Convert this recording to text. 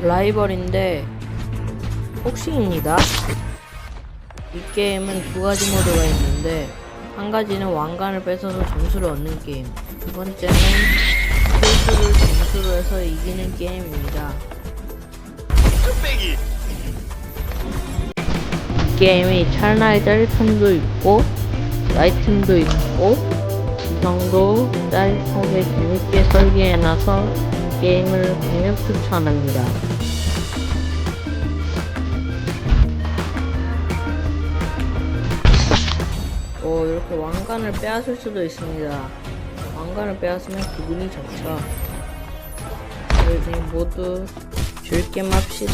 라이벌인데 복싱입니다. 이 게임은 두 가지 모드가 있는데, 한 가지는 왕관을 뺏어서 점수를 얻는 게임, 두 번째는 실수를 점수로 해서 이기는 게임입니다. 이 게임이 찰나의 짜릿함도 있고 라이팅도 있고 구성도 짜릿하게 재밌게 설계해놔서 게임을 강력 추천합니다. 이렇게 왕관을 빼앗을 수도 있습니다. 왕관을 빼앗으면 기분이 좋죠. 우리 모두 즐겜 합시다.